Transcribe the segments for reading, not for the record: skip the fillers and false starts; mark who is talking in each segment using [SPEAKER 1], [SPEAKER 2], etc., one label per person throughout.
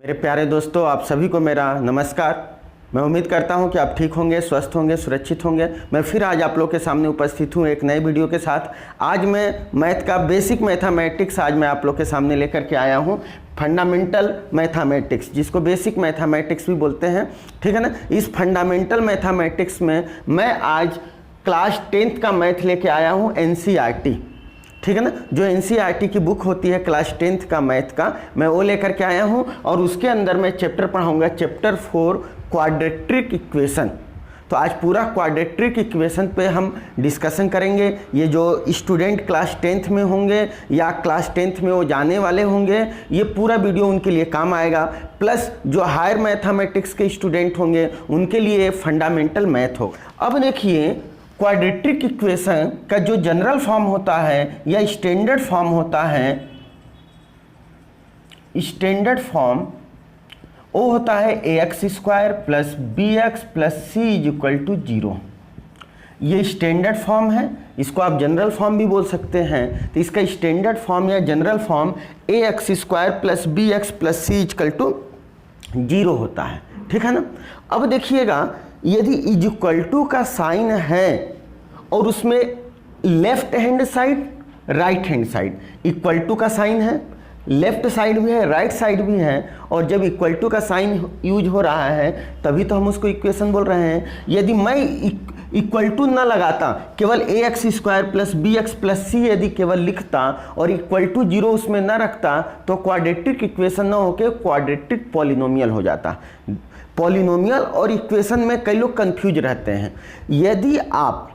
[SPEAKER 1] मेरे प्यारे दोस्तों, आप सभी को मेरा नमस्कार। मैं उम्मीद करता हूं कि आप ठीक होंगे, स्वस्थ होंगे, सुरक्षित होंगे। मैं फिर आज आप लोग के सामने उपस्थित हूं एक नए वीडियो के साथ। आज मैं मैथ का बेसिक मैथमेटिक्स आज मैं आप लोग के सामने लेकर के आया हूं। फंडामेंटल मैथमेटिक्स, जिसको बेसिक मैथमेटिक्स भी बोलते हैं, ठीक है ना। इस फंडामेंटल मैथमेटिक्स में मैं आज क्लास 10th का मैथ लेके आया हूँ, NCERT, ठीक है ना। जो NCERT की बुक होती है क्लास 10th का मैथ का, मैं वो लेकर के आया हूँ और उसके अंदर मैं चैप्टर पढ़ाऊँगा, चैप्टर 4 क्वाड्रेटिक इक्वेशन। तो आज पूरा क्वाड्रेटिक इक्वेशन पे हम डिस्कशन करेंगे। ये जो स्टूडेंट क्लास 10th में होंगे या क्लास 10th में वो जाने वाले होंगे, ये पूरा वीडियो उनके लिए काम आएगा। प्लस जो हायर मैथमेटिक्स के स्टूडेंट होंगे उनके लिए फंडामेंटल मैथ होगा। अब देखिए, क्वाड्रेटिक इक्वेशन का जो जनरल फॉर्म होता है या स्टैंडर्ड फॉर्म होता है, स्टैंडर्ड फॉर्म वो होता है ax² plus bx plus c equal to 0। ये स्टैंडर्ड फॉर्म है, इसको आप जनरल फॉर्म भी बोल सकते हैं। तो इसका स्टैंडर्ड फॉर्म या general form ax² plus bx plus c equal to 0 होता है, ठीक है ना। अब देखिएगा, यदि इज इक्वल टू का साइन है और उसमें left hand side right hand side, equal to का साइन है, लेफ्ट साइड भी है राइट साइड भी है, और जब इक्वल टू का साइन यूज हो रहा है तभी तो हम उसको इक्वेशन बोल रहे हैं। यदि मैं इक्वल टू ना लगाता, केवल ax² plus bx plus c यदि केवल लिखता और इक्वल टू 0 उसमें ना रखता तो क्वाड्रेटिक इक्वेशन ना होके क्वाड्रेटिक पॉलिनोमियल हो जाता। पॉलिनोमियल और इक्वेशन में कई लोग कंफ्यूज रहते हैं। यदि आप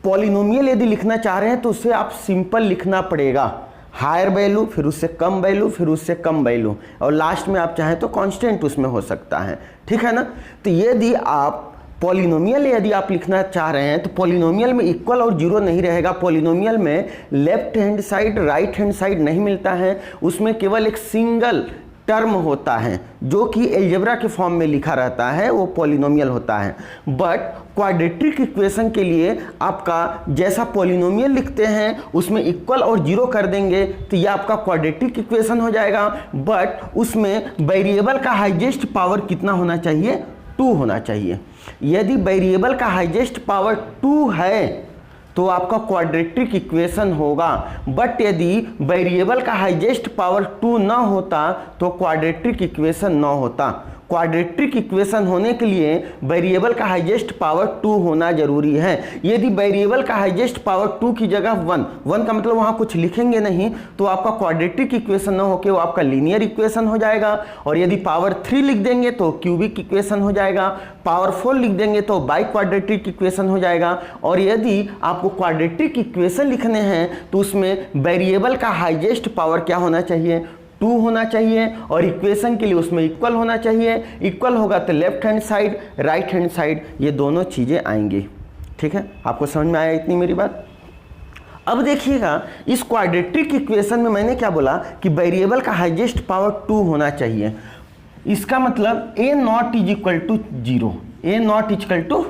[SPEAKER 1] पॉलिनोमियल यदि लिखना चाह रहे हैं तो उसे आप सिंपल लिखना पड़ेगा, हायर वैल्यू फिर उससे कम वैल्यू फिर उससे कम वैल्यू, और लास्ट में आप चाहें तो कांस्टेंट उसमें हो सकता है, ठीक है ना। तो यदि आप पॉलिनोमियल यदि आप लिखना चाह रहे हैं तो पॉलिनोमियल में इक्वल और 0 नहीं रहेगा। पॉलिनोमियल में left hand side right hand side नहीं मिलता है, उसमें केवल एक सिंगल टर्म होता है जो कि अलजेब्रा के फॉर्म में लिखा रहता है, वो पॉलिनोमियल होता है। बट क्वाड्रेटिक इक्वेशन के लिए आपका जैसा पॉलिनोमियल लिखते हैं उसमें इक्वल और 0 कर देंगे तो ये आपका क्वाड्रेटिक इक्वेशन हो जाएगा। बट उसमें वेरिएबल का हाईएस्ट पावर कितना होना चाहिए? 2 होना चाहिए। यदि वेरिएबल का हाईएस्ट पावर 2 है तो आपका क्वाड्रेटिक इक्वेशन होगा। बट यदि वेरिएबल का हाईएस्ट पावर 2 ना होता तो क्वाड्रेटिक इक्वेशन ना होता। क्वाड्रेटिक इक्वेशन होने के लिए वेरिएबल का हाईएस्ट पावर 2 होना जरूरी है। यदि वेरिएबल का हाईएस्ट पावर 2 की जगह 1 का मतलब वहाँ कुछ लिखेंगे नहीं तो आपका क्वाड्रेटिक इक्वेशन ना होके वो आपका लीनियर इक्वेशन हो जाएगा। और यदि पावर 3 लिख देंगे तो क्यूबिक इक्वेशन हो जाएगा, पावर 4 लिख देंगे तो बाई क्वाड्रेटिक इक्वेशन हो जाएगा। और यदि आपको क्वाड्रेटिक इक्वेशन लिखने हैं तो उसमें वेरिएबल का हाईएस्ट पावर क्या होना चाहिए? 2 होना चाहिए, और इक्वेशन के लिए उसमें इक्वल होना चाहिए। इक्वल होगा तो left hand side right hand side ये दोनों चीज़ें आएंगी, ठीक है। आपको समझ में आया इतनी मेरी बात? अब देखिएगा, इस क्वाड्रेटिक इक्वेशन में मैंने क्या बोला कि वेरिएबल का हाईएस्ट पावर 2 होना चाहिए। इसका मतलब a0 is equal to 0, a0 is equal to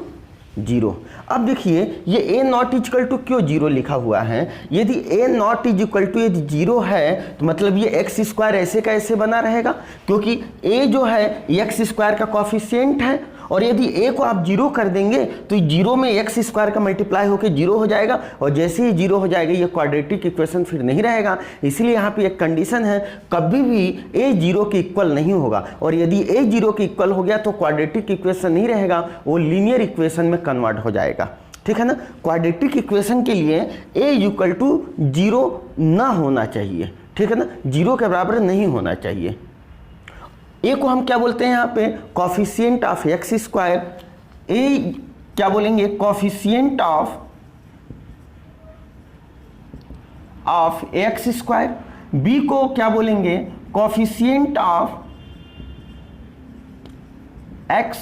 [SPEAKER 1] 0। अब देखिए, ये a0 इज इक्वल टू क्यों 0 लिखा हुआ है? यदि a0 इज इक्वल टू यदि 0 है तो मतलब ये x² ऐसे का ऐसे बना रहेगा, क्योंकि a जो है x² का कॉफिशिएंट है। और यदि a को आप 0 कर देंगे तो 0 में x² का मल्टीप्लाई होकर 0 हो जाएगा, और जैसे ही 0 हो जाएगा ये क्वाड्रेटिक इक्वेशन फिर नहीं रहेगा। इसलिए यहाँ पे एक कंडीशन है, कभी भी a 0 के इक्वल नहीं होगा। और यदि a 0 के इक्वल हो गया तो क्वाड्रेटिक इक्वेशन नहीं रहेगा, वो लीनियर इक्वेशन में कन्वर्ट हो जाएगा, ठीक है ना। क्वाड्रेटिक इक्वेशन के लिए a इक्वल टू 0 ना होना चाहिए, ठीक है ना, 0 के बराबर नहीं होना चाहिए। ए को हम क्या बोलते हैं यहाँ पे? Coefficient of x²। ए क्या बोलेंगे? Coefficient of x²। बी को क्या बोलेंगे? Coefficient of x।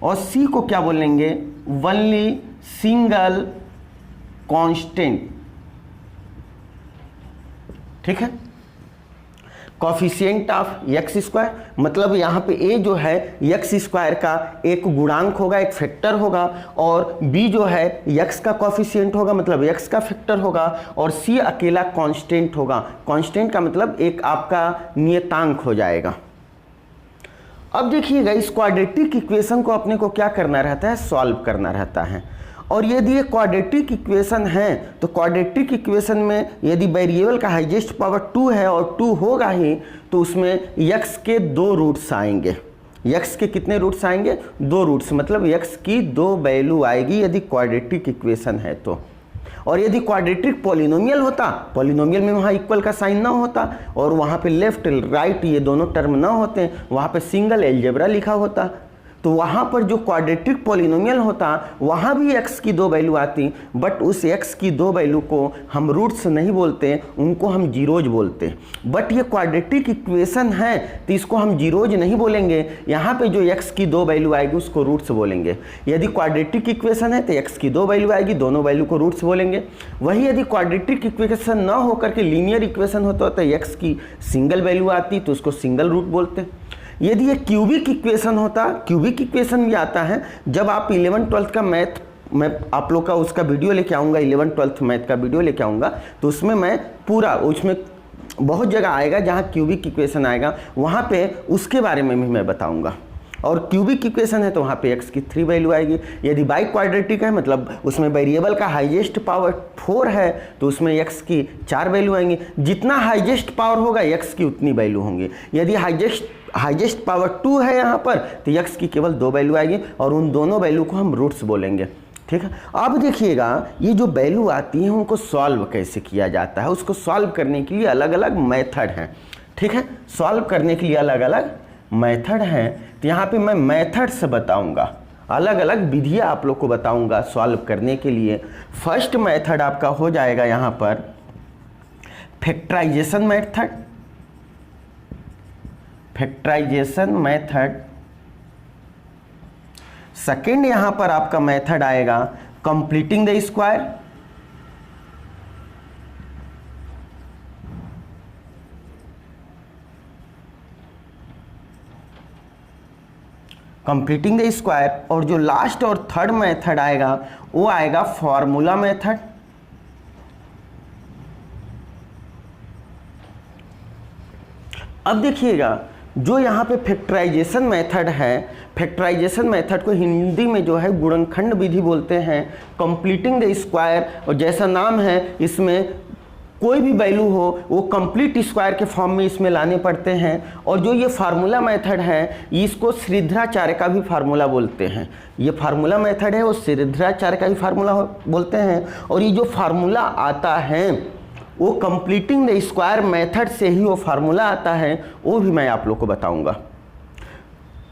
[SPEAKER 1] और सी को क्या बोलेंगे? ओनली सिंगल कांस्टेंट, ठीक है। कॉफिशिएंट ऑफ x² मतलब यहाँ पे a जो है x² का एक गुणांक होगा, एक फैक्टर होगा, और b जो है x का कॉफिशिएंट होगा मतलब x का फैक्टर होगा, और c अकेला कांस्टेंट होगा। कांस्टेंट का मतलब एक आपका नियतांक हो जाएगा, अब देखिएगा इस क्वाड्रेटिक इक्वेशन को अपने को क्या करना रहता है, सॉल्व करना रहता है। और यदि ये क्वाड्रेटिक इक्वेशन है तो क्वाड्रेटिक इक्वेशन में यदि वेरिएबल का हाईएस्ट पावर 2 है और 2 होगा ही, तो उसमें x के 2 रूट्स आएंगे। x के कितने रूट्स आएंगे, 2 रूट्स, मतलब x की 2 वैल्यू आएगी यदि क्वाड्रेटिक इक्वेशन है तो। और यदि क्वाड्रेटिक पॉलिनोमियल होता, पॉलिनोमियल में वहाँ इक्वल का साइन ना होता और वहाँ पे लेफ्ट राइट ये दोनों टर्म ना होते, वहाँ पे सिंगल अलजेब्रा लिखा होता, तो वहाँ पर जो क्वाड्रेटिक पॉलिनोमियल होता वहाँ भी x की 2 वैल्यू आती, बट उस x की 2 वैल्यू को हम रूट्स नहीं बोलते, उनको हम जीरोज बोलते। बट ये क्वाड्रेटिक इक्वेशन है तो इसको हम जीरोज नहीं बोलेंगे, यहाँ पे जो x की 2 वैल्यू आएगी उसको रूट्स बोलेंगे। यदि क्वाड्रेटिक इक्वेशन है तो x की 2 वैल्यू आएगी, दोनों वैल्यू को रूट्स बोलेंगे। वही यदि क्वाड्रेटिक इक्वेशन ना होकर के लीनियर इक्वेशन होता तो x की सिंगल वैल्यू आती तो उसको सिंगल रूट बोलते। यदि ये क्यूबिक इक्वेशन होता, क्यूबिक इक्वेशन भी आता है, जब आप 11th-12th का मैथ, मैं आप लोग का उसका वीडियो लेके आऊँगा, 11th-12th मैथ का वीडियो लेके आऊँगा, तो उसमें मैं पूरा, उसमें बहुत जगह आएगा जहाँ क्यूबिक इक्वेशन आएगा, वहाँ पे उसके बारे में भी मैं बताऊँगा। और क्यूबिक इक्वेशन है तो वहाँ पे x की 3 वैल्यू आएगी। यदि बाई क्वाड्रेटिक है मतलब उसमें वेरिएबल का हाईएस्ट पावर 4 है तो उसमें x की 4 वैल्यू आएंगी। जितना हाईएस्ट पावर होगा x की उतनी वैल्यू होंगी। यदि हाईएस्ट पावर 2 है यहाँ पर तो x की केवल 2 वैल्यू आएगी और उन दोनों वैल्यू को हम रूट्स बोलेंगे। ठीक है, अब देखिएगा ये जो वैल्यू आती है उनको सॉल्व कैसे किया जाता है। उसको सॉल्व करने के लिए अलग अलग मेथड हैं। ठीक है, सॉल्व करने के लिए अलग अलग मेथड हैं। तो यहाँ पे मैं मेथड से बताऊंगा, अलग अलग विधियाँ आप लोग को बताऊंगा सॉल्व करने के लिए। फर्स्ट मेथड आपका हो जाएगा यहाँ पर factorisation method, factorisation method. Second यहाँ पर आपका मेथड आएगा completing the square, completing the square. और जो लास्ट और थर्ड मेथड आएगा वो आएगा फॉर्मूला मेथड। अब देखिएगा जो यहाँ पे फैक्टराइजेशन मेथड है, फैक्टराइजेशन मेथड को हिंदी में जो है गुणनखंड विधि बोलते हैं। कंप्लीटिंग द स्क्वायर, और जैसा नाम है इसमें कोई भी वैल्यू हो वो कंप्लीट स्क्वायर के फॉर्म में इसमें लाने पड़ते हैं। और जो ये फार्मूला मेथड है इसको श्रीधराचार्य का भी फार्मूला बोलते हैं। ये फार्मूला मेथड है वो श्रीधराचार्य का भी फार्मूला बोलते हैं। और ये जो फार्मूला आता है वो कंप्लीटिंग द स्क्वायर मेथड से ही वो फार्मूला आता है, वो भी मैं आप लोग को बताऊंगा।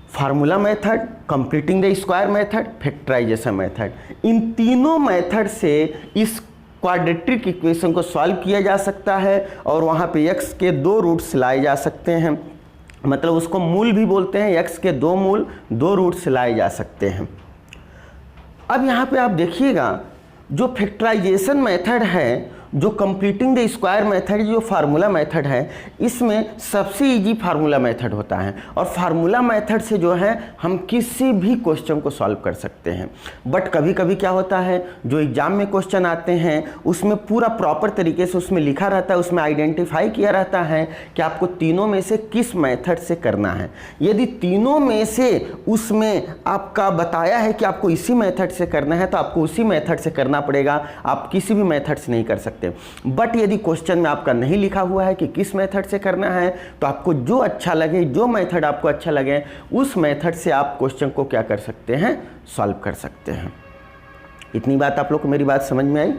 [SPEAKER 1] Formula method, completing the square method, factorisation method, इन तीनों मेथड से इस क्वाड्रेटिक इक्वेशन को सॉल्व किया जा सकता है और वहाँ पे x के 2 रूट्स लाए जा सकते हैं, मतलब उसको मूल भी बोलते हैं। x के 2 मूल, 2 रूट्स लाए जा सकते हैं। अब यहाँ पे आप देखिएगा जो फैक्टराइजेशन मेथड है, जो कंप्लीटिंग द स्क्वायर मेथड, जो फार्मूला मेथड है, इसमें सबसे इजी फार्मूला मेथड होता है। और फार्मूला मेथड से जो है हम किसी भी क्वेश्चन को सॉल्व कर सकते हैं। बट कभी कभी क्या होता है, जो एग्जाम में क्वेश्चन आते हैं उसमें पूरा प्रॉपर तरीके से उसमें लिखा रहता है, उसमें आइडेंटिफाई किया रहता है कि आपको तीनों में से किस मेथड से करना है। यदि तीनों में से उसमें आपका बताया है कि आपको इसी मेथड से करना है तो आपको उसी मेथड से करना पड़ेगा, आप किसी भी मेथड से नहीं कर सकते। बट यदि क्वेश्चन में आपका नहीं लिखा हुआ है कि किस मेथड से करना है तो आपको जो अच्छा लगे, जो मेथड आपको अच्छा लगे उस मेथड से आप क्वेश्चन को क्या कर सकते हैं, सॉल्व कर सकते हैं। इतनी बात आप लोग को मेरी बात समझ में आई।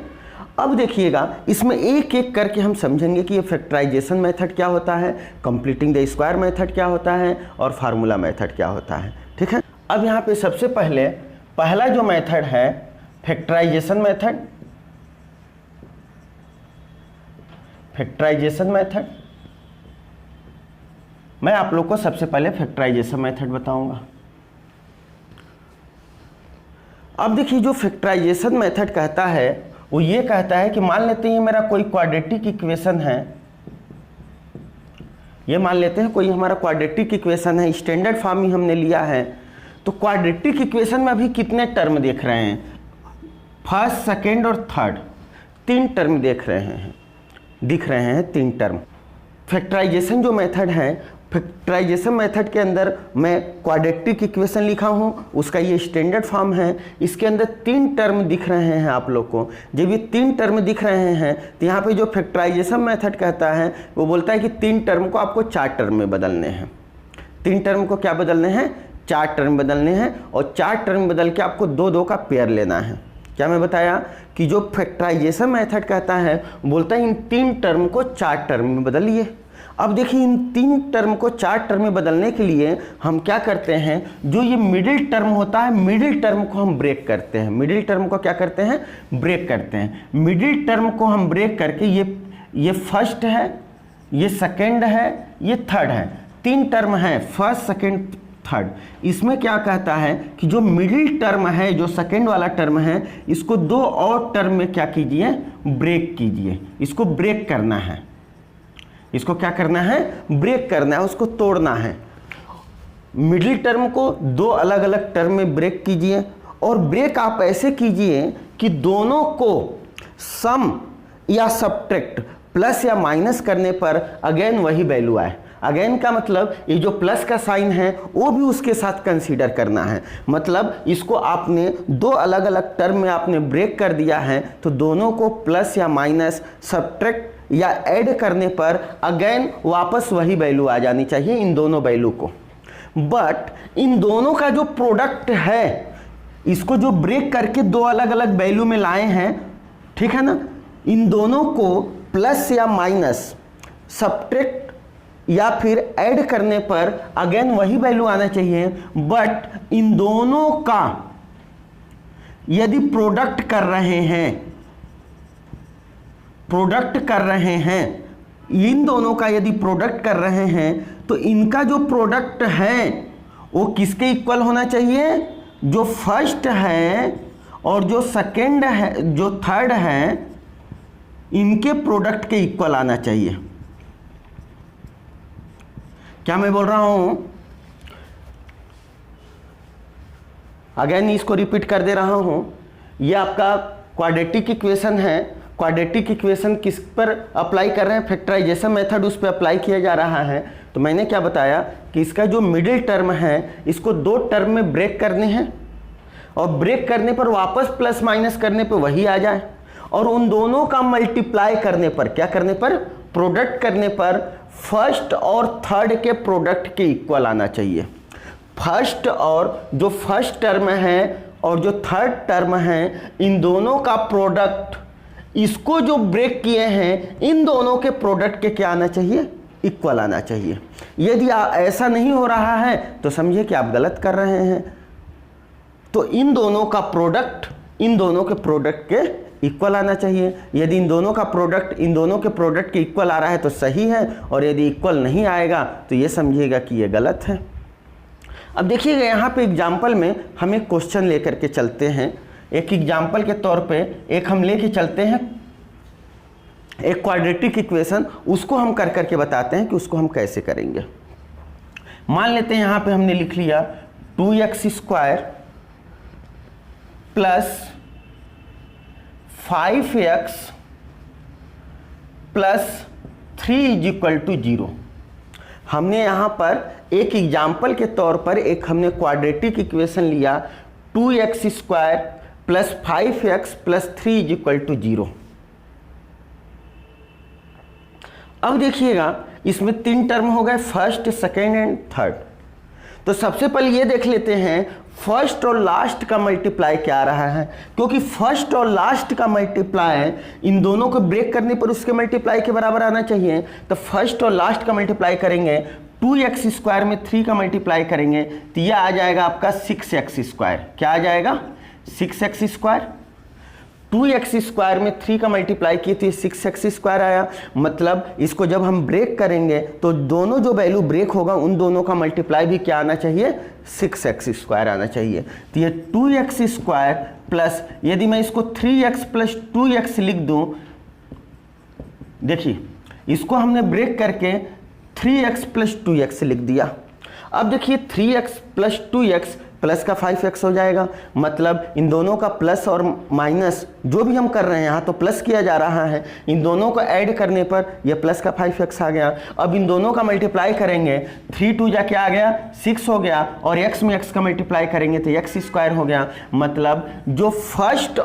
[SPEAKER 1] अब देखिएगा इसमें एक एक करके हम समझेंगे कि ये फैक्टराइजेशन मेथड क्या होता है, कंप्लीटिंग द स्क्वायर मेथड क्या होता है और फार्मूला मेथड क्या होता है। ठीक है, अब यहाँ पे सबसे पहले पहला जो मेथड है फैक्टराइजेशन मेथड, फैक्टराइजेशन मेथड, मैं आप लोग को सबसे पहले फैक्टराइजेशन मेथड बताऊंगा। अब देखिए जो फैक्टराइजेशन मेथड कहता है वो ये कहता है कि मान लेते हैं मेरा कोई क्वाड्रेटिक इक्वेशन है, ये मान लेते हैं कोई हमारा क्वाड्रेटिक इक्वेशन है, स्टैंडर्ड फॉर्म ही हमने लिया है। तो क्वाड्रेटिक इक्वेशन में अभी कितने टर्म देख रहे हैं, फर्स्ट, सेकेंड और थर्ड, 3 टर्म दिख रहे हैं 3 टर्म। फैक्टराइजेशन जो मेथड है फैक्टराइजेशन मेथड के अंदर मैं क्वाड्रेटिक इक्वेशन लिखा हूँ, उसका ये स्टैंडर्ड फॉर्म है। इसके अंदर 3 टर्म दिख रहे हैं आप लोग को। जब ये 3 टर्म दिख रहे हैं तो यहाँ पे जो फैक्टराइजेशन मेथड कहता है वो बोलता है कि 3 टर्म को आपको 4 टर्म में बदलने हैं। 3 टर्म को क्या बदलने हैं? 4 टर्म बदलने हैं, और 4 टर्म बदल के आपको 2-2 का पेयर लेना है। क्या मैं बताया कि जो फैक्टराइजेशन मेथड कहता है बोलता है इन 3 टर्म को 4 टर्म में बदलिए। अब देखिए इन 3 टर्म को 4 टर्म में बदलने के लिए हम क्या करते हैं, जो ये मिडिल टर्म होता है मिडिल टर्म को हम ब्रेक करते हैं। मिडिल टर्म को क्या करते हैं? ब्रेक करते हैं। मिडिल टर्म को हम ब्रेक करके ये फर्स्ट है, ये सेकेंड है, ये थर्ड है। 3 टर्म है, फर्स्ट सेकेंड थर्ड। इसमें क्या कहता है कि जो मिडिल टर्म है, जो सेकेंड वाला टर्म है, इसको 2 और टर्म में क्या कीजिए? ब्रेक कीजिए। इसको ब्रेक करना है। इसको क्या करना है? ब्रेक करना है, उसको तोड़ना है। मिडिल टर्म को 2 अलग अलग टर्म में ब्रेक कीजिए, और ब्रेक आप ऐसे कीजिए कि दोनों को सम या सब्ट्रैक्ट, प्लस या माइनस करने पर अगेन वही वैल्यू आए। अगेन का मतलब ये जो प्लस का साइन है वो भी उसके साथ कंसीडर करना है। मतलब इसको आपने 2 अलग अलग टर्म में आपने ब्रेक कर दिया है, तो दोनों को प्लस या माइनस, सब्ट्रैक्ट या ऐड करने पर अगेन वापस वही वैल्यू आ जानी चाहिए इन दोनों वैल्यू को। बट इन दोनों का जो प्रोडक्ट है, इसको जो ब्रेक करके 2 अलग अलग वैल्यू में लाए हैं, ठीक है ना, इन दोनों को प्लस या माइनस, सब्ट्रैक्ट या फिर ऐड करने पर अगेन वही वैल्यू आना चाहिए। बट इन दोनों का यदि प्रोडक्ट कर रहे हैं, इन दोनों का यदि प्रोडक्ट कर रहे हैं, तो इनका जो प्रोडक्ट है वो किसके इक्वल होना चाहिए? जो फर्स्ट है और जो सेकेंड है, जो थर्ड है, इनके प्रोडक्ट के इक्वल आना चाहिए। क्या मैं बोल रहा हूं? अगेन इसको रिपीट कर दे रहा हूं। ये आपका क्वाड्रेटिक इक्वेशन है। क्वाड्रेटिक इक्वेशन किस पर अप्लाई कर रहे हैं? फैक्टराइजेशन मेथड उस पर अप्लाई किया जा रहा है। तो मैंने क्या बताया कि इसका जो मिडिल टर्म है, इसको 2 टर्म में ब्रेक करने हैं, और ब्रेक करने पर वापस प्लस माइनस करने पर वही आ जाए, और उन दोनों का मल्टीप्लाई करने पर, क्या करने पर? प्रोडक्ट करने पर फर्स्ट और थर्ड के प्रोडक्ट के इक्वल आना चाहिए। फर्स्ट और जो फर्स्ट टर्म है और जो थर्ड टर्म है, इन दोनों का प्रोडक्ट, इसको जो ब्रेक किए हैं, इन दोनों के प्रोडक्ट के क्या आना चाहिए? इक्वल आना चाहिए। यदि ऐसा नहीं हो रहा है तो समझिए कि आप गलत कर रहे हैं। तो इन दोनों का प्रोडक्ट इन दोनों के प्रोडक्ट के इक्वल आना चाहिए। यदि इन दोनों का प्रोडक्ट इन दोनों के प्रोडक्ट के इक्वल आ रहा है तो सही है, और यदि इक्वल नहीं आएगा तो ये समझिएगा कि ये गलत है। अब देखिएगा यहाँ पे एग्जाम्पल में हम एक क्वेश्चन लेकर के चलते हैं। एक एग्जाम्पल के तौर पे एक हम लेके चलते हैं एक क्वाड्रेटिक इक्वेशन, उसको हम कर करके बताते हैं कि उसको हम कैसे करेंगे। मान लेते हैं यहाँ पे हमने लिख लिया 2x² प्लस 5x प्लस 3 = 0। हमने यहाँ पर एक एग्जाम्पल के तौर पर एक हमने क्वाड्रेटिक इक्वेशन लिया 2x² प्लस 5x प्लस 3 = 0। अब देखिएगा इसमें 3 टर्म हो गए, फर्स्ट, सेकेंड एंड थर्ड। तो सबसे पहले ये देख लेते हैं फर्स्ट और लास्ट का मल्टीप्लाई क्या आ रहा है, क्योंकि फर्स्ट और लास्ट का मल्टीप्लाई इन दोनों को ब्रेक करने पर उसके मल्टीप्लाई के बराबर आना चाहिए। तो फर्स्ट और लास्ट का मल्टीप्लाई करेंगे, 2x² में 3 का मल्टीप्लाई करेंगे तो यह आ जाएगा आपका 6x²। क्या आ जाएगा? 6x²। 2x² में 3 का मल्टीप्लाई किए तो ये 6x² आया। मतलब इसको जब हम ब्रेक करेंगे तो दोनों जो वैल्यू ब्रेक होगा उन दोनों का मल्टीप्लाई भी क्या आना चाहिए? 6x² आना चाहिए। तो ये 2x² प्लस, यदि मैं इसको 3x प्लस 2x लिख दूं, देखिए इसको हमने ब्रेक करके 3x प्लस 2x लिख दिया। अब देखिए 3x प्लस 2x प्लस का 5x हो जाएगा, मतलब इन दोनों का प्लस और माइनस जो भी हम कर रहे हैं, यहाँ तो प्लस किया जा रहा है, इन दोनों को ऐड करने पर ये प्लस का 5x आ गया। अब इन दोनों का मल्टीप्लाई करेंगे, 3 2 जा क्या आ गया 6 हो गया, और x में x का मल्टीप्लाई करेंगे तो x स्क्वायर हो गया। मतलब जो फर्स्ट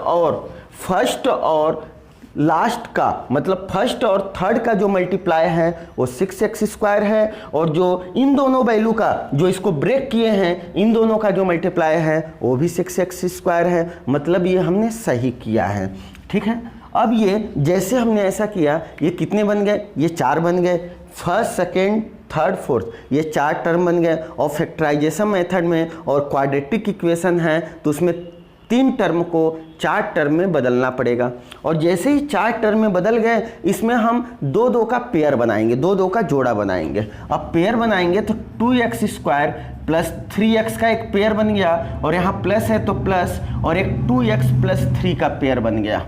[SPEAKER 1] और लास्ट का, मतलब फर्स्ट और थर्ड का जो मल्टीप्लाई है वो 6x स्क्वायर है, और जो इन दोनों वैल्यू का जो इसको ब्रेक किए हैं इन दोनों का जो मल्टीप्लाई है वो भी 6x स्क्वायर है। मतलब ये हमने सही किया है। ठीक है, अब ये जैसे हमने ऐसा किया, ये कितने बन गए, ये 4 बन गए, फर्स्ट सेकेंड थर्ड फोर्थ ये 4 टर्म बन गए। और फैक्टराइजेशन मेथड में और क्वाड्रेटिक इक्वेशन है तो उसमें 3 टर्म को 4 टर्म में बदलना पड़ेगा। और जैसे ही 4 टर्म में बदल गए, इसमें हम 2 का पेयर बनाएंगे, 2 का जोड़ा बनाएंगे। अब पेयर बनाएंगे तो 2x स्क्वायर प्लस 3x का एक पेयर बन गया, और यहाँ प्लस है तो प्लस, और एक 2x प्लस 3 का पेयर बन गया।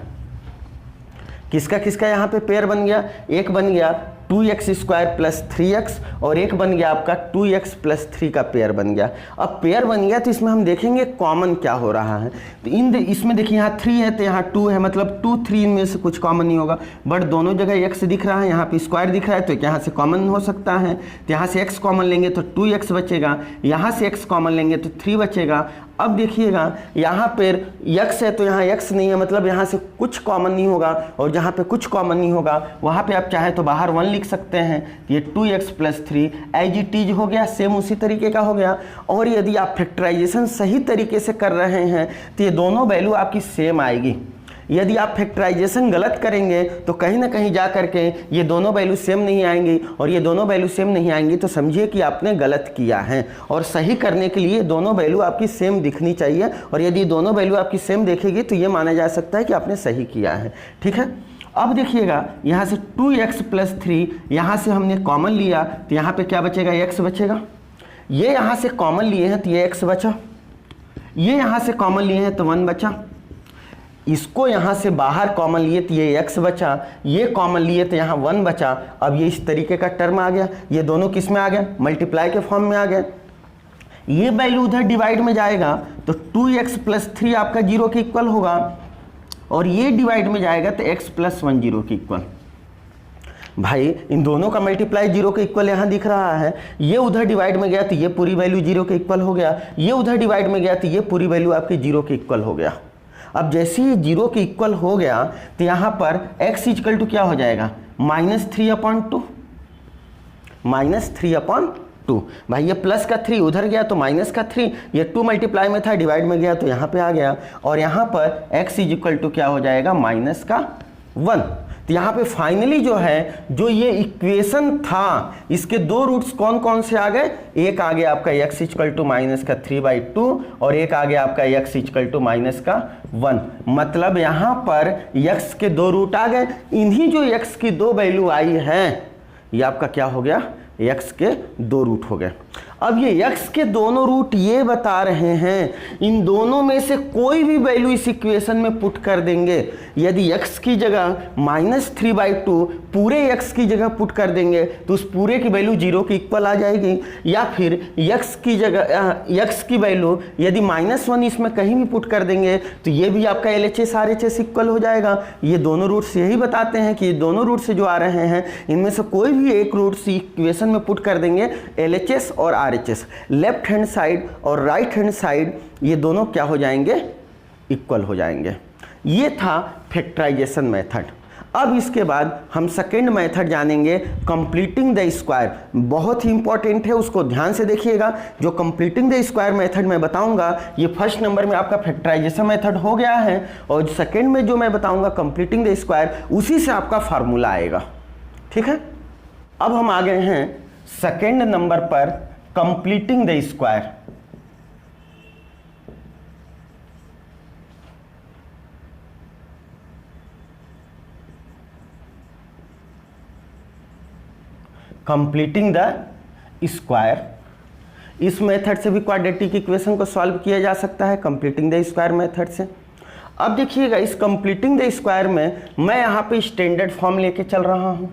[SPEAKER 1] किसका किसका यहाँ पे पेयर बन गया, एक बन गया 2x स्क्वायर प्लस 3x, और एक बन गया आपका 2x प्लस 3 का पेयर बन गया। अब पेयर बन गया तो इसमें हम देखेंगे कॉमन क्या हो रहा है। तो इसमें देखिए यहाँ 3 है तो यहाँ 2 है, मतलब 2 3 में से कुछ कॉमन नहीं होगा, बट दोनों जगह x दिख रहा है, यहाँ पे स्क्वायर दिख रहा है तो यहाँ से कॉमन हो सकता है। तो यहाँ से x कॉमन लेंगे तो 2x बचेगा, यहाँ से x कॉमन लेंगे तो 3 बचेगा। अब देखिएगा यहाँ पर x है तो यहाँ x नहीं है, मतलब यहाँ से कुछ कॉमन नहीं होगा, और जहाँ पे कुछ कॉमन नहीं होगा वहाँ पे आप चाहे तो बाहर 1 लिख सकते हैं। ये 2x plus 3 as it is हो गया, सेम उसी तरीके का हो गया। और यदि आप फैक्टराइजेशन सही तरीके से कर रहे हैं तो ये दोनों वैल्यू आपकी सेम आएगी। यदि आप फैक्टराइजेशन गलत करेंगे तो कहीं ना कहीं जा करके ये दोनों वैल्यू सेम नहीं आएंगी, और ये दोनों वैल्यू सेम नहीं आएंगी तो समझिए कि आपने गलत किया है। और सही करने के लिए दोनों वैल्यू आपकी सेम दिखनी चाहिए, और यदि दोनों वैल्यू आपकी सेम देखेगी तो ये माना जा सकता है कि आपने सही किया है। ठीक है, अब देखिएगा यहाँ से 2x प्लस 3 यहाँ से हमने कॉमन लिया तो यहाँ पे क्या बचेगा, x बचेगा। ये यहाँ से कॉमन लिए हैं तो ये x बचा, ये यहाँ से कॉमन लिए हैं तो 1 बचा, इसको यहाँ से बाहर कॉमन लिए तो ये x बचा, ये कॉमन लिए तो यहाँ 1 बचा। अब ये इस तरीके का टर्म आ गया, ये दोनों किस में आ गया, मल्टीप्लाई के फॉर्म में आ गया। ये वैल्यू उधर डिवाइड में जाएगा तो 2x प्लस 3 आपका 0 के इक्वल होगा, और ये डिवाइड में जाएगा तो x प्लस 1 0 के इक्वल। भाई इन दोनों का मल्टीप्लाई 0 के इक्वल यहाँ दिख रहा है, ये उधर डिवाइड में गया तो ये पूरी वैल्यू 0 के इक्वल हो गया, ये उधर डिवाइड में गया तो ये पूरी वैल्यू आपकी 0 के इक्वल हो गया। अब जैसे ही 0 के इक्वल हो गया तो यहाँ पर x इक्वल टू क्या हो जाएगा, -3/2, -3/2। भाई ये प्लस का 3 उधर गया तो माइनस का 3, ये 2 मल्टीप्लाई में था डिवाइड में गया तो यहाँ पे आ गया, और यहाँ पर x इक्वल टू क्या हो जाएगा, -1। तो यहाँ पे फाइनली जो है जो ये इक्वेशन था इसके 2 रूट्स कौन कौन से आ गए, एक आ गया आपका x इक्वल टू -3/2, और एक आ गया आपका x इक्वल टू -1। मतलब यहाँ पर x के 2 रूट आ गए। इन्हीं जो x की 2 वैल्यू आई हैं ये आपका क्या हो गया, x के 2 रूट हो गए। अब ये x के दोनों रूट ये बता रहे हैं इन दोनों में से कोई भी वैल्यू इस इक्वेशन में पुट कर देंगे। यदि x की जगह -3/2 पूरे x की जगह पुट कर देंगे तो उस पूरे की वैल्यू 0 के इक्वल आ जाएगी, या फिर x की जगह x की वैल्यू यदि -1 इसमें कहीं भी पुट कर देंगे तो ये भी आपका LHS RHS इक्वल हो जाएगा। ये दोनों रूट्स यही बताते हैं कि ये दोनों रूट से जो आ रहे हैं इनमें से कोई भी एक रूट से इक्वेशन में पुट कर देंगे, LHS और RHS लेफ्ट हैंड साइड और राइट हैंड साइड ये दोनों क्या हो जाएंगे, इक्वल हो जाएंगे। ये था फैक्टराइजेशन मेथड। अब इसके बाद हम सेकेंड मेथड जानेंगे, कंप्लीटिंग द स्क्वायर। बहुत ही इंपॉर्टेंट है, उसको ध्यान से देखिएगा। जो कंप्लीटिंग द स्क्वायर मेथड मैं बताऊंगा ये फर्स्ट नंबर में आपका फैक्टराइजेशन मेथड हो गया है, और सेकेंड में जो मैं बताऊंगा कंप्लीटिंग द स्क्वायर उसी से आपका फार्मूला आएगा। ठीक है, अब हम आ गए हैं सेकेंड नंबर पर, completing the square. Completing the square, इस मेथड से भी क्वाड्रेटिक इक्वेशन को सॉल्व किया जा सकता है, कंप्लीटिंग द स्क्वायर मेथड से। अब देखिएगा इस कंप्लीटिंग द स्क्वायर में मैं यहां पे स्टैंडर्ड फॉर्म लेके चल रहा हूं।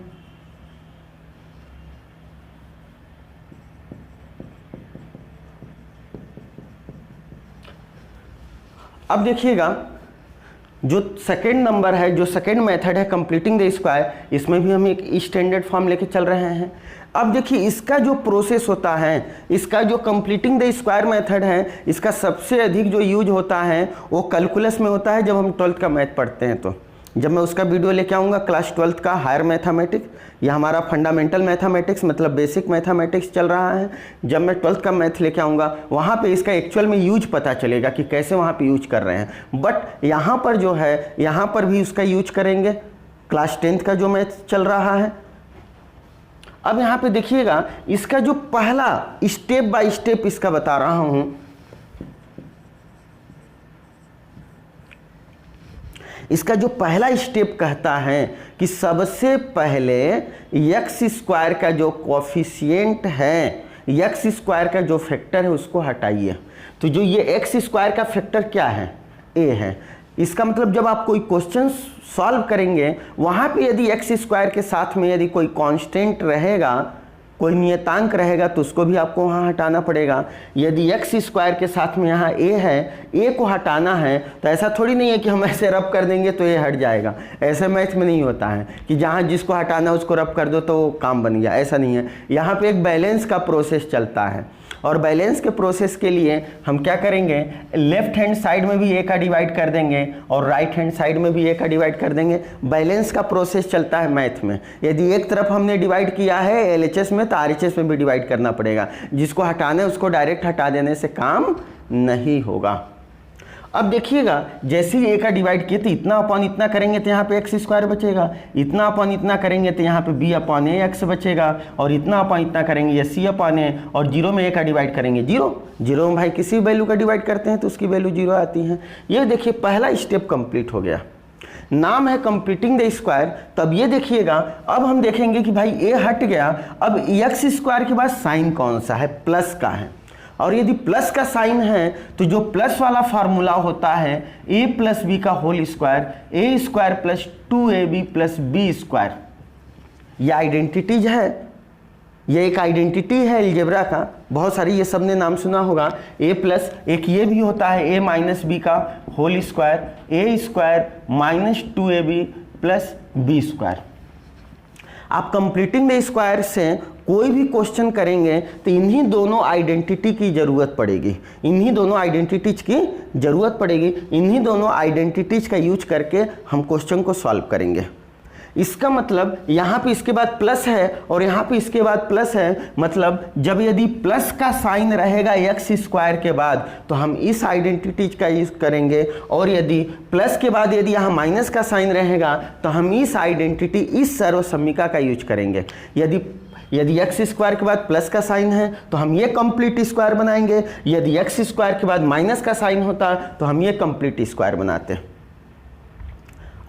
[SPEAKER 1] अब देखिएगा जो सेकेंड नंबर है, जो सेकेंड मेथड है कंप्लीटिंग द स्क्वायर, इसमें भी हम एक स्टैंडर्ड फॉर्म लेके चल रहे हैं। अब देखिए इसका जो प्रोसेस होता है, इसका जो कंप्लीटिंग द स्क्वायर मेथड है, इसका सबसे अधिक जो यूज होता है वो कैलकुलस में होता है जब हम 12th का मैथ पढ़ते हैं। तो जब मैं उसका वीडियो लेके आऊँगा क्लास 12th का हायर मैथमेटिक्स, या हमारा फंडामेंटल मैथमेटिक्स मतलब बेसिक मैथमेटिक्स चल रहा है, जब मैं 12th का मैथ लेके आऊँगा वहाँ पे इसका एक्चुअल में यूज पता चलेगा कि कैसे वहाँ पे यूज कर रहे हैं। बट यहाँ पर जो है, यहाँ पर भी उसका यूज करेंगे क्लास 10th का जो मैथ चल रहा है। अब यहाँ पे देखिएगा इसका जो पहला स्टेप बाय स्टेप इसका बता रहा हूँ। इसका जो पहला स्टेप कहता है कि सबसे पहले एक्स स्क्वायर का जो कोफिशिएंट है, एक्स स्क्वायर का जो फैक्टर है उसको हटाइए। तो जो ये एक्स स्क्वायर का फैक्टर क्या है, ए है। इसका मतलब जब आप कोई क्वेश्चन सॉल्व करेंगे वहाँ पे यदि एक्स स्क्वायर के साथ में यदि कोई कांस्टेंट रहेगा, कोई नियतांक रहेगा, तो उसको भी आपको वहाँ हटाना पड़ेगा। यदि एक्स स्क्वायर के साथ में यहाँ ए है, ए को हटाना है, तो ऐसा थोड़ी नहीं है कि हम ऐसे रब कर देंगे तो ये हट जाएगा। ऐसे मैथ में नहीं होता है कि जहाँ जिसको हटाना है उसको रब कर दो तो काम बन गया, ऐसा नहीं है। यहाँ पे एक बैलेंस का प्रोसेस चलता है, और बैलेंस के प्रोसेस के लिए हम क्या करेंगे, लेफ्ट हैंड साइड में भी ए का डिवाइड कर देंगे और राइट हैंड साइड में भी ए का डिवाइड कर देंगे। बैलेंस का प्रोसेस चलता है मैथ में। यदि एक तरफ हमने डिवाइड किया है एलएचएस में तो आरएचएस में भी डिवाइड करना पड़ेगा। जिसको हटाना है उसको डायरेक्ट हटा देने से काम नहीं होगा। अब देखिएगा जैसे ही ए का डिवाइड किए तो इतना अपॉन इतना करेंगे तो यहाँ पे एक्स स्क्वायर बचेगा, इतना अपॉन इतना करेंगे तो यहाँ पे बी अपॉन ए एक्स बचेगा, और इतना अपॉन इतना करेंगे ये सी अपॉन ए, और जीरो में ए का डिवाइड करेंगे जीरो। जीरो में भाई किसी वैल्यू का डिवाइड करते हैं तो उसकी वैल्यू जीरो आती है। ये देखिए पहला स्टेप कंप्लीट हो गया, नाम है कंप्लीटिंग द स्क्वायर। तब ये देखिएगा अब हम देखेंगे कि भाई ए हट गया, अब एक्स स्क्वायर के बाद साइन कौन सा है, प्लस का है। और यदि प्लस का साइन है तो जो प्लस वाला फार्मूला होता है a प्लस बी का whole square, a square plus 2ab plus b square. ये आइडेंटिटीज है, ये एक आइडेंटिटी है अलजेब्रा का। बहुत सारी ये सब ने नाम सुना होगा। a प्लस एक ये भी होता है a माइनस बी का whole square, a square minus 2ab plus b square. आप कंप्लीटिंग द स्क्वायर से कोई भी क्वेश्चन करेंगे तो इन्हीं दोनों आइडेंटिटी की ज़रूरत पड़ेगी, इन्हीं दोनों आइडेंटिटीज की ज़रूरत पड़ेगी। इन्हीं दोनों आइडेंटिटीज का यूज करके हम क्वेश्चन को सॉल्व करेंगे। इसका मतलब यहाँ पे इसके बाद प्लस है और यहाँ पे इसके बाद प्लस है, मतलब जब यदि प्लस का साइन रहेगा एक्स स्क्वायर के बाद तो हम इस आइडेंटिटीज का यूज करेंगे, और यदि प्लस के बाद यदि यहाँ माइनस का साइन रहेगा तो हम इस आइडेंटिटी, इस सर्वसम्मिका का यूज करेंगे। यदि एक्स स्क्वायर के बाद प्लस का साइन है तो हम ये कंप्लीट स्क्वायर बनाएंगे, यदि एक्स स्क्वायर के बाद माइनस का साइन होता तो हम ये कंप्लीट स्क्वायर बनाते।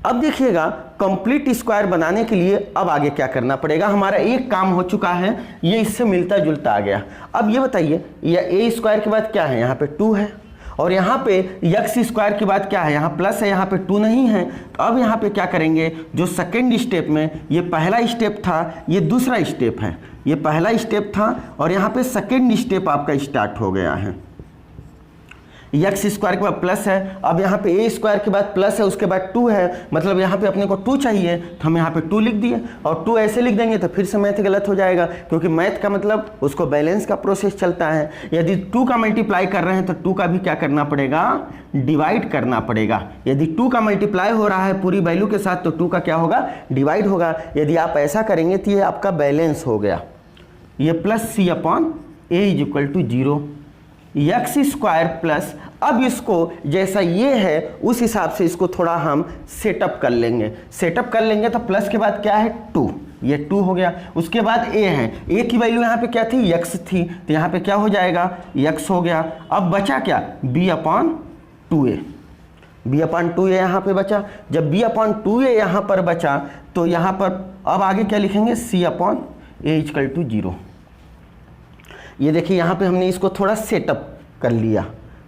[SPEAKER 1] अब देखिएगा कंप्लीट स्क्वायर बनाने के लिए अब आगे क्या करना पड़ेगा। हमारा एक काम हो चुका है, ये इससे मिलता जुलता आ गया। अब ये बताइए ये ए स्क्वायर के बाद क्या है, यहाँ पे 2 है, और यहाँ पे एक्स स्क्वायर के बाद क्या है, यहाँ प्लस है, यहाँ पे 2 नहीं है। तो अब यहाँ पे क्या करेंगे, जो सेकेंड स्टेप में ये पहला स्टेप था, ये दूसरा स्टेप है। ये पहला स्टेप था और यहाँ पे सेकेंड स्टेप आपका स्टार्ट हो गया है। एक्स स्क्वायर के बाद प्लस है, अब यहाँ पे ए स्क्वायर के बाद प्लस है, उसके बाद 2 है, मतलब यहाँ पे अपने को 2 चाहिए तो हम यहाँ पे 2 लिख दिए। और 2 ऐसे लिख देंगे तो फिर से मैथ गलत हो जाएगा, क्योंकि मैथ का मतलब उसको बैलेंस का प्रोसेस चलता है। यदि 2 का मल्टीप्लाई कर रहे हैं तो 2 का भी क्या करना पड़ेगा, डिवाइड करना पड़ेगा। यदि 2 का मल्टीप्लाई हो रहा है पूरी वैल्यू के साथ तो 2 का क्या होगा, डिवाइड होगा। यदि आप ऐसा करेंगे तो ये आपका बैलेंस हो गया। ये plus C upon A is equal to 0, X square plus, अब इसको जैसा ये है उस हिसाब से इसको थोड़ा हम सेटअप कर लेंगे। सेटअप कर लेंगे तो प्लस के बाद क्या है 2, ये 2 हो गया। उसके बाद ए है, ए की वैल्यू यहाँ पे क्या थी, एक्स थी, तो यहाँ पे क्या हो जाएगा, एक्स हो गया। अब बचा क्या, B upon 2a, B upon 2a यहाँ पे बचा। जब बी अपॉन 2a यहाँ पर बचा तो यहाँ पर अब आगे क्या लिखेंगे, सी अपॉन ए इक्वल टू 0। ये देखिए यहाँ पे हमने इसको थोड़ा सेटअप कर लिया,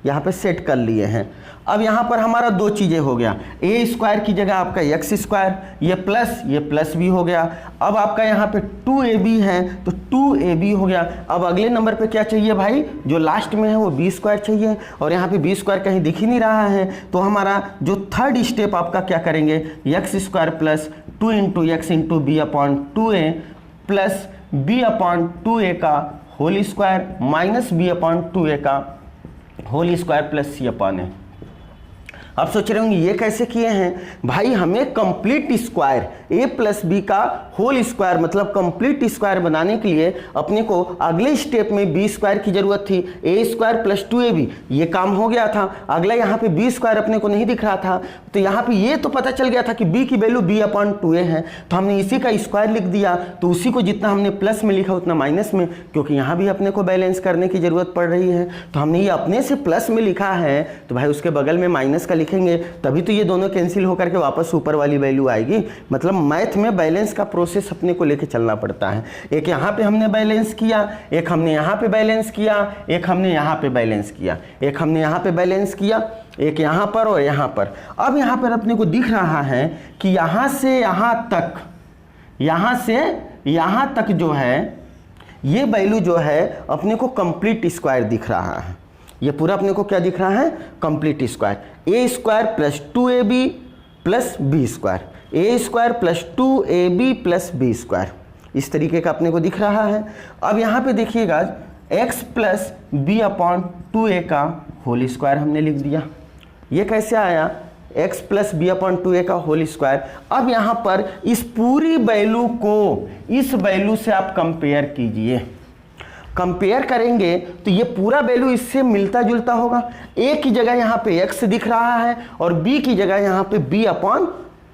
[SPEAKER 1] यहाँ पे सेट कर लिए हैं। अब यहाँ पर हमारा दो चीज़ें हो गया, ए स्क्वायर की जगह आपका एक्स स्क्वायर, ये प्लस भी हो गया। अब आपका यहाँ पे 2ab है तो 2ab हो गया। अब अगले नंबर पे क्या चाहिए भाई, जो लास्ट में है वो बी स्क्वायर चाहिए, और यहाँ पे बी स्क्वायर कहीं दिख ही नहीं रहा है। तो हमारा जो थर्ड स्टेप आपका क्या करेंगे, X square plus 2 into X into B upon 2a plus B upon 2a का whole square minus B upon 2a का whole square plus C upon A. आप सोच रहे होंगे ये कैसे किए हैं भाई, हमें complete square a plus B का होल स्क्वायर मतलब कंप्लीट स्क्वायर बनाने के लिए अपने को अगले स्टेप में बी स्क्वायर की जरूरत थी। ए स्क्वायर प्लस 2ab ये काम हो गया था, अगला यहाँ पे बी स्क्वायर अपने को नहीं दिख रहा था, तो यहाँ पे ये तो पता चल गया था कि b की वैल्यू b अपॉन 2a है, तो हमने इसी का स्क्वायर लिख दिया। तो उसी को जितना हमने प्लस में लिखा उतना माइनस में, क्योंकि यहाँ भी अपने को बैलेंस करने की जरूरत पड़ रही है, तो हमने ये अपने से प्लस में लिखा है, तो भाई उसके बगल में माइनस का लिखेंगे, तभी तो ये दोनों कैंसिल होकर के वापस ऊपर वाली वैल्यू आएगी। मतलब मैथ में बैलेंस का प्रोसेस अपने को लेके चलना पड़ता है। एक यहाँ पे हमने बैलेंस किया, एक हमने यहाँ पे बैलेंस किया, एक हमने यहाँ पे बैलेंस किया, एक हमने यहाँ पे बैलेंस किया, एक यहाँ पर और यहाँ पर। अब यहाँ पर अपने को दिख रहा है कि यहाँ से यहाँ तक, यहाँ से यहाँ तक जो है ये वैल्यू जो है अपने को कंप्लीट स्क्वायर दिख रहा है। ये पूरा अपने को क्या दिख रहा है, complete square. A square plus 2ab plus b square, a square plus 2ab plus b square, इस तरीके का अपने को दिख रहा है। अब यहाँ पे देखिएगा x plus B upon 2a का होल स्क्वायर हमने लिख दिया। ये कैसे आया, x plus B upon 2a का होल स्क्वायर। अब यहाँ पर इस पूरी वैल्यू को इस वैल्यू से आप कंपेयर कीजिए, कंपेयर करेंगे तो ये पूरा वैल्यू इससे मिलता जुलता होगा। a की जगह यहाँ पे x दिख रहा है और b की जगह यहाँ पे b अपॉन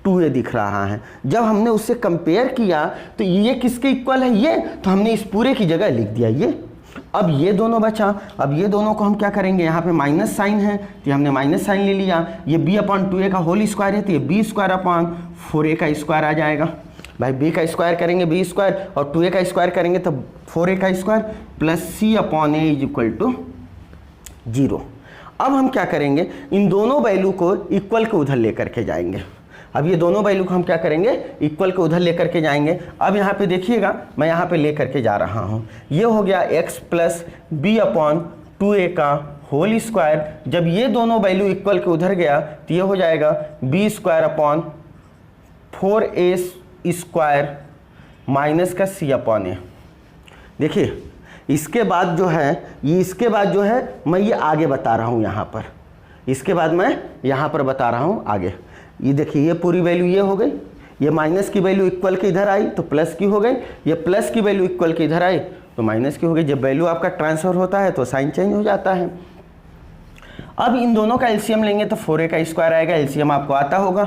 [SPEAKER 1] 2a दिख रहा है। जब हमने उससे कंपेयर किया तो ये किसके इक्वल है, ये, तो हमने इस पूरे की जगह लिख दिया ये। अब ये दोनों बचा, अब ये दोनों को हम क्या करेंगे, यहाँ पे माइनस साइन है तो हमने माइनस साइन ले लिया। ये b अपॉन 2a का होल स्क्वायर है तो ये b स्क्वायर अपॉन 4a का स्क्वायर आ जाएगा। भाई b का स्क्वायर करेंगे b स्क्वायर और 2a का स्क्वायर करेंगे तो 4a का square plus c upon a is equal to 0। अब हम क्या करेंगे, इन दोनों वैल्यू को इक्वल के उधर लेकर के जाएंगे। अब ये दोनों वैल्यू को हम क्या करेंगे, इक्वल के उधर लेकर के जाएंगे। अब यहाँ पे देखिएगा मैं यहाँ पे लेकर के जा रहा हूँ, ये हो गया x plus B upon 2a का होल स्क्वायर। जब ये दोनों वैल्यू इक्वल के उधर गया तो ये हो जाएगा b square upon 4a square minus का c अपॉन a। देखिए इसके बाद जो है ये, इसके बाद जो है मैं ये आगे बता रहा हूँ यहाँ पर, इसके बाद मैं यहाँ पर बता रहा हूँ आगे। ये देखिए ये पूरी वैल्यू ये हो गई, ये माइनस की वैल्यू इक्वल के इधर आई तो प्लस की हो गई, ये प्लस की वैल्यू इक्वल के इधर आई तो माइनस की हो गई। जब वैल्यू आपका ट्रांसफर होता है तो साइन चेंज हो जाता है। अब इन दोनों का एलसीएम लेंगे तो 4a का स्क्वायर आएगा, एलसीएम आपको आता होगा।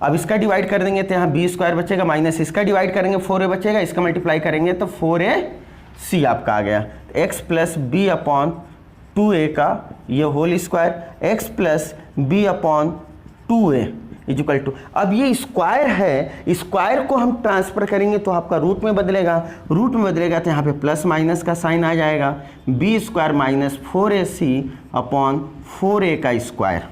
[SPEAKER 1] अब इसका डिवाइड कर देंगे तो यहाँ b स्क्वायर बचेगा, माइनस इसका डिवाइड करेंगे 4a बचेगा, इसका मल्टीप्लाई करेंगे तो 4ac आपका आ गया। x plus B upon 2a का ये whole square, x plus B upon 2a equal to, अब ये स्क्वायर है, स्क्वायर को हम ट्रांसफर करेंगे तो आपका रूट में बदलेगा, रूट में बदलेगा तो यहाँ पे प्लस माइनस का साइन आ जाएगा, b square minus 4ac upon 4a का square,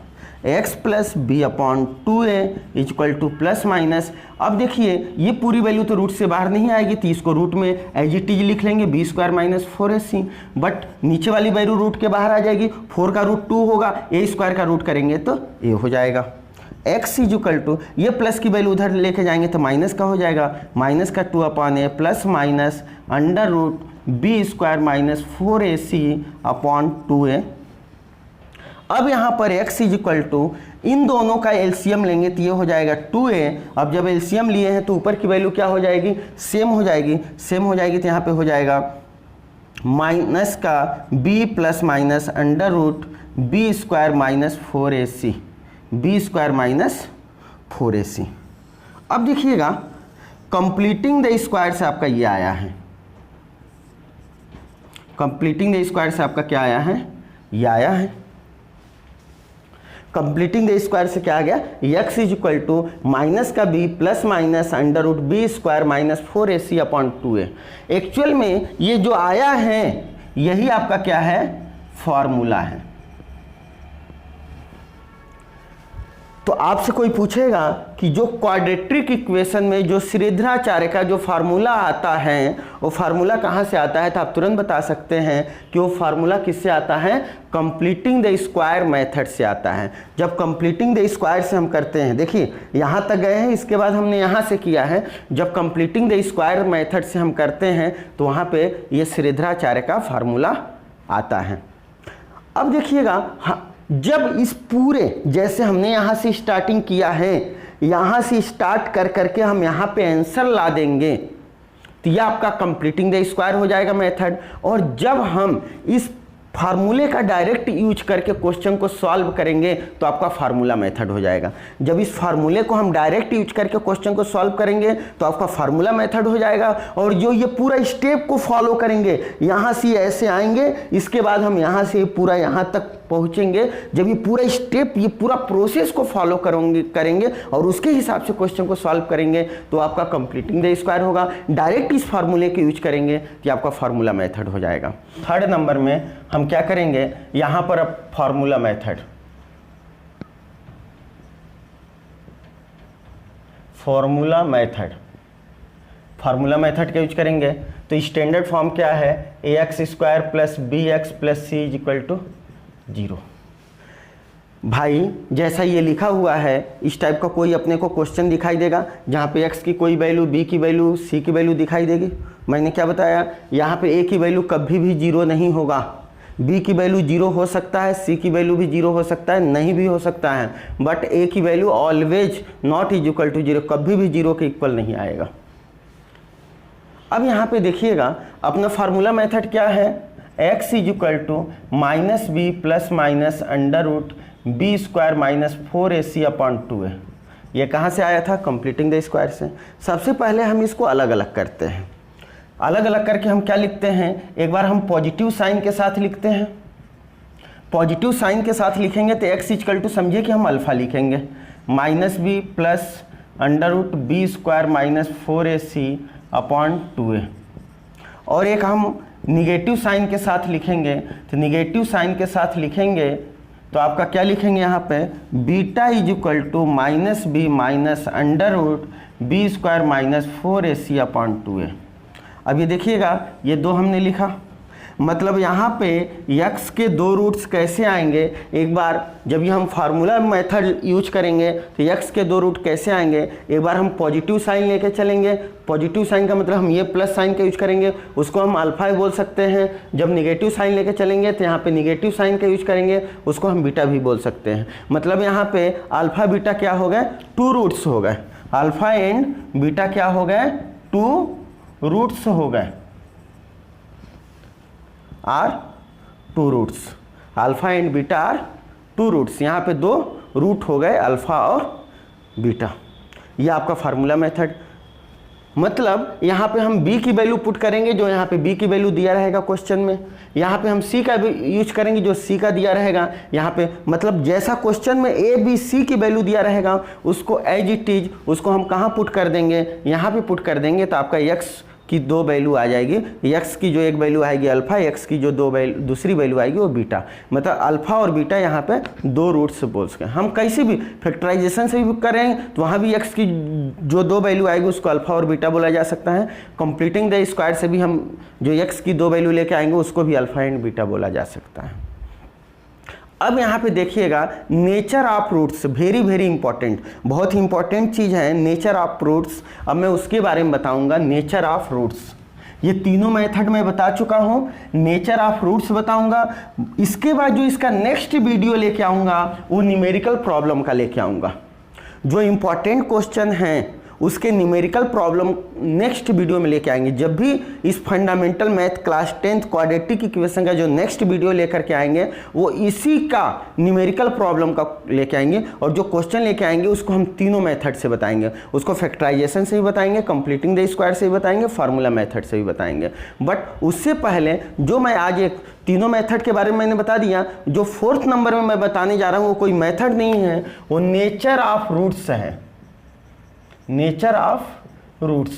[SPEAKER 1] x plus B upon 2a equal to plus minus. अब देखिए ये पूरी वैल्यू तो रूट से बाहर नहीं आएगी तो इसको रूट में एज इट इज लिख लेंगे, b square minus 4ac, but नीचे वाली वैल्यू रूट के बाहर आ जाएगी, 4 का रूट 2 होगा, a स्क्वायर का रूट करेंगे तो a हो जाएगा। x इक्वल टू, ये प्लस की वैल्यू उधर लेके जाएंगे तो माइनस का हो जाएगा, माइनस का 2 upon a plus minus under root b square minus 4ac upon 2a। अब यहाँ पर x इज इक्वल टू, इन दोनों का एलसीएम लेंगे तो ये हो जाएगा 2a। अब जब एलसीएम लिए हैं तो ऊपर की वैल्यू क्या हो जाएगी, सेम हो जाएगी, सेम हो जाएगी तो यहाँ पे हो जाएगा माइनस का b plus minus under root b square minus 4ac, b square minus 4ac। अब देखिएगा कंप्लीटिंग द स्क्वायर से आपका ये आया है, कंप्लीटिंग द स्क्वायर से आपका क्या आया है, ये आया है। कंप्लीटिंग द स्क्वायर से क्या आ गया, x is equal to minus का b plus minus under root b square minus 4ac upon 2a। Actual में ये जो आया है यही आपका क्या है, फॉर्मूला है। तो आपसे कोई पूछेगा कि जो क्वाड्रेटिक इक्वेशन में जो श्रीधराचार्य का जो फार्मूला आता है वो फार्मूला कहाँ से आता है, तो आप तुरंत बता सकते हैं कि वो फार्मूला किससे आता है, कंप्लीटिंग द स्क्वायर मेथड से आता है। जब कंप्लीटिंग द स्क्वायर से हम करते हैं, देखिए यहाँ तक गए हैं, इसके बाद हमने यहाँ से किया है, जब कंप्लीटिंग द स्क्वायर मेथड से हम करते हैं तो वहाँ पे ये श्रीधराचार्य का फार्मूला आता है। अब देखिएगा, जब इस पूरे, जैसे हमने यहाँ से स्टार्टिंग किया है, यहाँ से स्टार्ट कर करके हम यहाँ पे आंसर ला देंगे तो यह आपका कंप्लीटिंग द स्क्वायर हो जाएगा मेथड। और जब हम इस फार्मूले का डायरेक्ट यूज करके क्वेश्चन को सॉल्व करेंगे तो आपका फार्मूला मेथड हो जाएगा। जब इस फार्मूले को हम डायरेक्ट यूज करके क्वेश्चन को सॉल्व करेंगे तो आपका फार्मूला मेथड हो जाएगा। और जो ये पूरा स्टेप को फॉलो करेंगे, यहाँ से ऐसे आएंगे, इसके बाद हम यहाँ से पूरा यहाँ तक पहुँचेंगे, जब ये पूरा स्टेप, ये पूरा प्रोसेस को फॉलो करेंगे और उसके हिसाब से क्वेश्चन को सॉल्व करेंगे तो आपका कंप्लीटिंग द स्क्वायर होगा। डायरेक्ट इस फार्मूले के यूज करेंगे कि आपका फार्मूला मेथड हो जाएगा। थर्ड नंबर में हम क्या करेंगे, यहां पर अब फार्मूला मेथड, फार्मूला मेथड का यूज करेंगे तो स्टैंडर्ड फॉर्म क्या है, ax square plus b x plus c is equal to 0। भाई जैसा ये लिखा हुआ है इस टाइप का कोई अपने को क्वेश्चन दिखाई देगा जहाँ पे x की कोई वैल्यू, b की वैल्यू, c की वैल्यू दिखाई देगी। मैंने क्या बताया, यहाँ पे a की वैल्यू कभी भी 0 नहीं होगा, b की वैल्यू 0 हो सकता है, c की वैल्यू भी 0 हो सकता है, नहीं भी हो सकता है, बट a की value always not is equal to 0, कभी भी 0 के इक्वल नहीं आएगा। अब यहाँ पे देखिएगा अपना फार्मूला मेथड क्या है, x is equal to minus b plus minus under root b square minus 4ac upon 2a। ये कहाँ से आया था, कंप्लीटिंग द स्क्वायर से। सबसे पहले हम इसको अलग अलग करते हैं, अलग अलग करके हम क्या लिखते हैं, एक बार हम पॉजिटिव साइन के साथ लिखते हैं। पॉजिटिव साइन के साथ लिखेंगे तो x इक्वल टू, समझिए कि हम अल्फा लिखेंगे, minus b plus under root b square minus 4ac upon 2a। और एक हम निगेटिव साइन के साथ लिखेंगे, तो निगेटिव साइन के साथ लिखेंगे तो आपका क्या लिखेंगे यहाँ पे, beta is equal to minus b minus under root b square minus 4ac upon 2a। अब ये देखिएगा, ये दो हमने लिखा, मतलब यहाँ पे x के दो रूट्स कैसे आएंगे, एक बार जब ये हम फार्मूला मेथड यूज करेंगे तो x के दो रूट कैसे आएंगे, एक बार हम पॉजिटिव साइन लेके चलेंगे, पॉजिटिव साइन का मतलब हम ये प्लस साइन का यूज करेंगे, उसको हम अल्फा बोल सकते हैं। जब निगेटिव साइन लेके चलेंगे तो यहाँ पे निगेटिव साइन का यूज करेंगे, उसको हम बीटा भी बोल सकते हैं। मतलब यहाँ पे अल्फा बीटा क्या हो गए, 2 रूट्स हो गए, अल्फा एंड बीटा क्या हो गए, 2 रूट्स हो गए, are 2 roots, alpha and beta are 2 roots, यहाँ पे 2 रूट हो गए अल्फा और बीटा। ये आपका फार्मूला मेथड। मतलब यहाँ पे हम b की वैल्यू पुट करेंगे, जो यहाँ पे b की वैल्यू दिया रहेगा क्वेश्चन में, यहाँ पे हम c का यूज करेंगे जो c का दिया रहेगा यहाँ पे। मतलब जैसा क्वेश्चन में a b c की वैल्यू दिया रहेगा उसको एज इट इज उसको हम कहाँ पुट कर देंगे, यहाँ पे पुट कर देंगे तो आपका x की 2 वैल्यू आ जाएगी। x की जो एक वैल्यू आएगी अल्फा, x की जो दूसरी वैल्यू आएगी वो बीटा। मतलब अल्फा और बीटा यहाँ पे 2 रूट से बोल सकें। हम कैसे भी फैक्टराइजेशन से भी करें तो वहाँ भी x की जो 2 वैल्यू आएगी उसको अल्फा और बीटा बोला जा सकता है। कंप्लीटिंग द स्क्वायर से भी हम जो x की 2 वैल्यू लेके आएंगे उसको भी अल्फा एंड बीटा बोला जा सकता है। अब यहाँ पे देखिएगा nature of roots, very very important, बहुत ही इंपॉर्टेंट चीज़ है नेचर ऑफ रूट्स। अब मैं उसके बारे में बताऊंगा, नेचर ऑफ रूट्स। ये तीनों मेथड मैं बता चुका हूँ, नेचर ऑफ रूट्स बताऊंगा। इसके बाद जो इसका नेक्स्ट वीडियो लेके आऊँगा वो न्यूमेरिकल प्रॉब्लम का लेके आऊँगा। जो इम्पॉर्टेंट क्वेश्चन हैं उसके न्यूमेरिकल प्रॉब्लम नेक्स्ट वीडियो में लेके आएंगे। जब भी इस fundamental math class 10th quadratic equation का जो नेक्स्ट वीडियो लेकर के आएंगे वो इसी का न्यूमेरिकल प्रॉब्लम का लेके आएंगे। और जो क्वेश्चन लेके आएंगे उसको हम तीनों मेथड से बताएंगे, उसको फैक्टराइजेशन से भी बताएंगे, कंप्लीटिंग द स्क्वायर से भी बताएंगे, फार्मूला मेथड से भी बताएंगे। बट उससे पहले जो मैं आज एक तीनों मेथड के बारे में मैंने बता दिया, जो 4th नंबर में मैं बताने जा रहा हूँ वो कोई मेथड नहीं है, वो नेचर ऑफ रूट्स है। Nature of roots,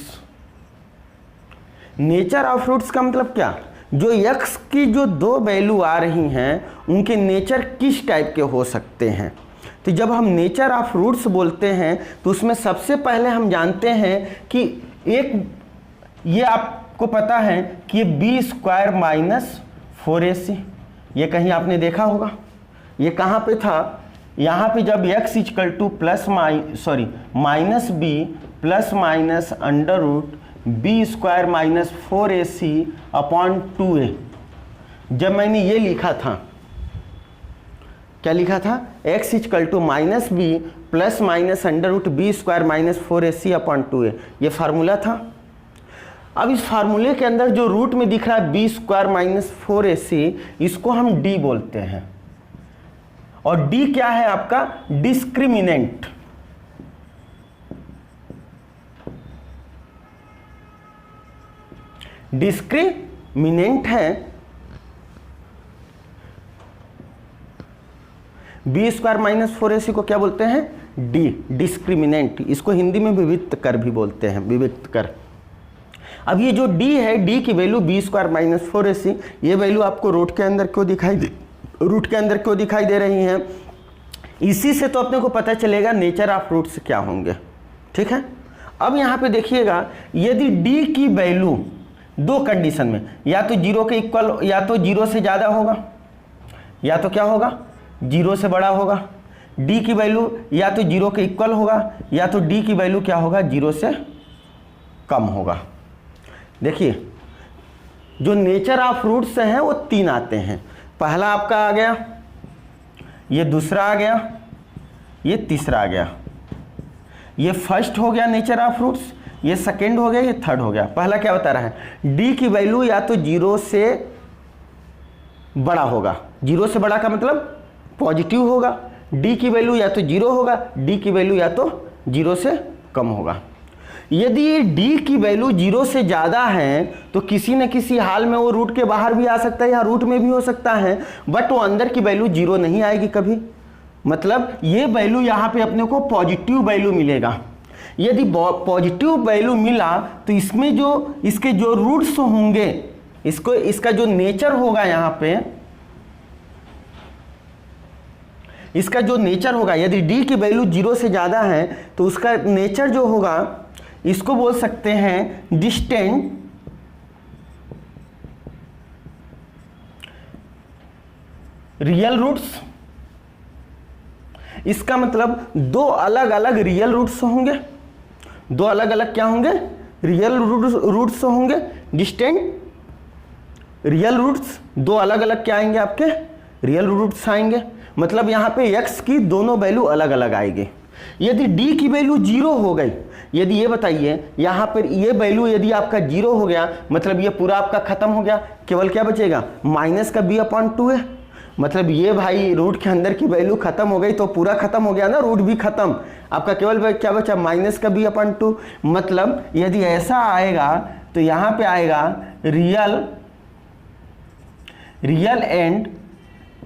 [SPEAKER 1] nature of roots का मतलब क्या, जो x की जो 2 वैल्यू आ रही हैं उनके नेचर किस टाइप के हो सकते हैं। तो जब हम नेचर ऑफ रूट्स बोलते हैं तो उसमें सबसे पहले हम जानते हैं कि एक, ये आपको पता है कि ये बी स्क्वायर माइनस 4ac, ये कहीं आपने देखा होगा, ये कहाँ पे था, यहाँ पे जब x equal to minus b plus minus under root b square minus 4ac upon 2a, जब मैंने ये लिखा था, क्या लिखा था, x equal to minus b plus minus under root b square minus 4ac upon 2a, ये फार्मूला था। अब इस फार्मूले के अंदर जो रूट में दिख रहा है बी स्क्वायर माइनस 4ac, इसको हम d बोलते हैं, और d क्या है आपका, डिस्क्रिमिनेंट। डिस्क्रिमिनेंट है बी स्क्वायर माइनस 4ac को क्या बोलते हैं, डी, डिस्क्रिमिनेंट। इसको हिंदी में विविक्त कर भी बोलते हैं, विविक्त कर। अब ये जो d है, d की value B square minus 4ac, ये वैल्यू आपको रूट के अंदर क्यों दिखाई दे रही है, इसी से तो अपने को पता चलेगा नेचर ऑफ रूट्स क्या होंगे। ठीक है, अब यहाँ पे देखिएगा, यदि d की वैल्यू दो कंडीशन में, या तो 0 के इक्वल, या तो 0 से ज़्यादा होगा, या तो क्या होगा, 0 से बड़ा होगा, d की वैल्यू या तो 0 के इक्वल होगा, या तो d की वैल्यू क्या होगा, 0 से कम होगा। देखिए, जो नेचर ऑफ रूट्स हैं वो 3 आते हैं। पहला आपका आ गया, ये दूसरा आ गया, ये तीसरा आ गया। ये फर्स्ट हो गया नेचर ऑफ रूट्स, ये सेकंड हो गया, ये थर्ड हो गया। पहला क्या बता रहा है, d की वैल्यू या तो 0 से बड़ा होगा, 0 से बड़ा का मतलब पॉजिटिव होगा, d की वैल्यू या तो 0 होगा, d की वैल्यू या तो 0 से कम होगा। यदि d की वैल्यू 0 से ज़्यादा है तो किसी न किसी हाल में वो रूट के बाहर भी आ सकता है या रूट में भी हो सकता है, बट वो अंदर की वैल्यू 0 नहीं आएगी कभी। मतलब ये वैल्यू यहाँ पे अपने को पॉजिटिव वैल्यू मिलेगा। यदि पॉजिटिव वैल्यू मिला तो इसमें जो इसके जो रूट्स होंगे, इसका जो नेचर होगा, यहाँ पे इसका जो नेचर होगा, यदि d की वैल्यू 0 से ज़्यादा है तो उसका नेचर जो होगा, इसको बोल सकते हैं डिस्टेंट रियल रूट्स। इसका मतलब दो अलग अलग रियल रूट्स होंगे, दो अलग अलग क्या होंगे, रियल रूट्स होंगे। डिस्टेंट रियल रूट्स, दो अलग अलग क्या आएंगे आपके, रियल रूट्स आएंगे। मतलब यहाँ पे x की दोनों वैल्यू अलग अलग आएगी। यदि d की वैल्यू 0 हो गई, यदि ये बताइए यहाँ पर ये वैल्यू यदि आपका 0 हो गया, मतलब ये पूरा आपका खत्म हो गया, केवल क्या बचेगा, माइनस का b अपॉन 2 है। मतलब ये भाई रूट के अंदर की वैल्यू खत्म हो गई तो पूरा खत्म हो गया ना, रूट भी खत्म, आपका केवल क्या बचा, माइनस का b अपॉन 2। मतलब यदि ऐसा आएगा तो यहाँ पे आएगा रियल एंड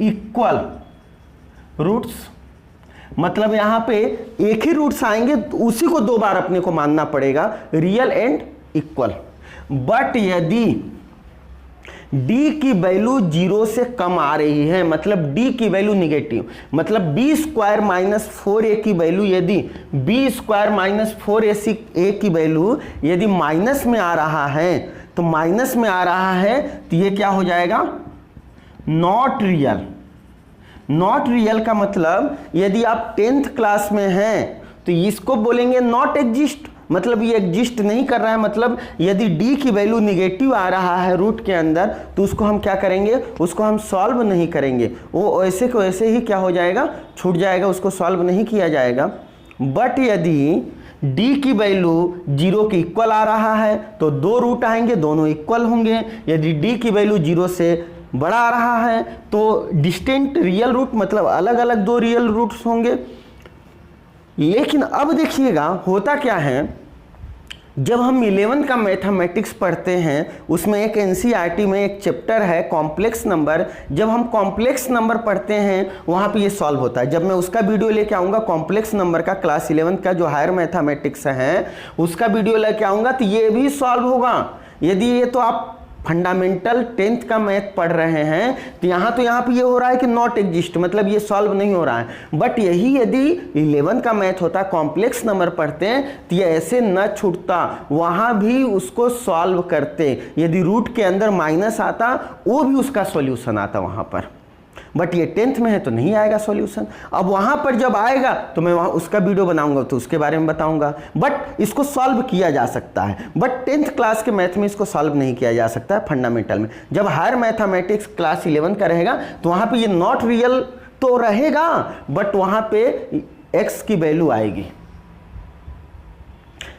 [SPEAKER 1] इक्वल रूट्स। मतलब यहाँ पे एक ही रूट्स आएंगे, उसी को 2 बार अपने को मानना पड़ेगा, रियल एंड इक्वल। बट यदि d की वैल्यू 0 से कम आ रही है, मतलब d की वैल्यू निगेटिव, मतलब b स्क्वायर माइनस 4a की वैल्यू, यदि b स्क्वायर माइनस 4ac की वैल्यू यदि माइनस में आ रहा है, तो माइनस में आ रहा है तो ये क्या हो जाएगा, नॉट रियल। नॉट रियल का मतलब यदि आप 10th क्लास में हैं तो इसको बोलेंगे नॉट एग्जिस्ट, मतलब ये एग्जिस्ट नहीं कर रहा है। मतलब यदि d की वैल्यू निगेटिव आ रहा है रूट के अंदर तो उसको हम क्या करेंगे, उसको हम सॉल्व नहीं करेंगे, वो ऐसे को ऐसे ही क्या हो जाएगा, छूट जाएगा, उसको सॉल्व नहीं किया जाएगा। बट यदि d की वैल्यू 0 के इक्वल आ रहा है तो 2 रूट आएंगे, दोनों इक्वल होंगे। यदि d की वैल्यू 0 से बड़ा आ रहा है तो डिस्टेंट रियल रूट, मतलब अलग अलग 2 रियल रूट्स होंगे। लेकिन अब देखिएगा होता क्या है, जब हम 11 का मैथमेटिक्स पढ़ते हैं उसमें एक एनसीईआरटी में एक चैप्टर है कॉम्प्लेक्स नंबर। जब हम कॉम्प्लेक्स नंबर पढ़ते हैं वहाँ पे ये सॉल्व होता है। जब मैं उसका वीडियो लेके आऊँगा कॉम्प्लेक्स नंबर का, क्लास 11 का जो हायर मैथमेटिक्स है उसका वीडियो लेके आऊँगा, तो ये भी सॉल्व होगा। यदि ये तो आप फंडामेंटल 10th का मैथ पढ़ रहे हैं तो यहाँ पे ये हो रहा है कि नॉट एग्जिस्ट, मतलब ये सॉल्व नहीं हो रहा है। बट यही यदि 11 का मैथ होता, कॉम्प्लेक्स नंबर पढ़ते हैं तो ये ऐसे न छूटता, वहाँ भी उसको सॉल्व करते। यदि रूट के अंदर माइनस आता वो भी उसका सॉल्यूशन आता वहाँ पर। बट ये 10th में है तो नहीं आएगा सॉल्यूशन। अब वहां पर जब आएगा तो मैं वहां उसका वीडियो बनाऊंगा तो उसके बारे में बताऊंगा। बट इसको सॉल्व किया जा सकता है, बट 10th क्लास के मैथ में इसको सॉल्व नहीं किया जा सकता है फंडामेंटल में। जब हायर मैथमेटिक्स क्लास 11 का रहेगा तो वहां पे ये नॉट रियल तो रहेगा, बट वहां पे x की वैल्यू आएगी।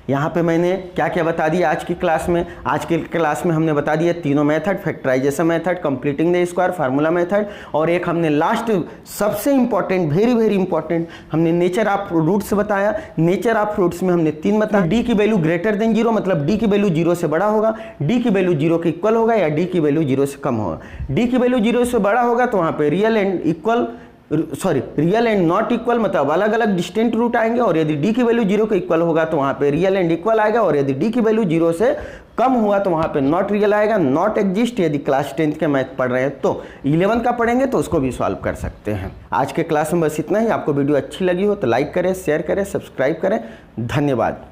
[SPEAKER 1] यहाँ पे मैंने क्या क्या बता दिया आज की क्लास में। आज की क्लास में हमने बता दिया तीनों method, factorisation method, completing the square, formula method, और एक हमने लास्ट सबसे इंपॉर्टेंट, वेरी इंपॉर्टेंट, हमने नेचर ऑफ रूट्स बताया। नेचर ऑफ रूट्स में हमने 3 बताया। डी की वैल्यू ग्रेटर देन 0, मतलब डी की वैल्यू 0 से बड़ा होगा, डी की वैल्यू 0 के इक्वल होगा, या डी की वैल्यू 0 से कम होगा। डी की वैल्यू 0 से बड़ा होगा तो वहाँ पे रियल एंड नॉट इक्वल, मतलब अलग अलग डिस्टेंट रूट आएंगे। और यदि डी की वैल्यू 0 के इक्वल होगा तो वहाँ पे रियल एंड इक्वल आएगा, और यदि डी की वैल्यू 0 से कम हुआ तो वहाँ पे नॉट रियल आएगा, नॉट एग्जिस्ट। यदि क्लास 10th के मैथ पढ़ रहे हैं तो 11 का पढ़ेंगे तो उसको भी सॉल्व कर सकते हैं। आज के क्लास में बस इतना ही। आपको वीडियो अच्छी लगी हो तो लाइक करें, शेयर करें, सब्सक्राइब करें। धन्यवाद।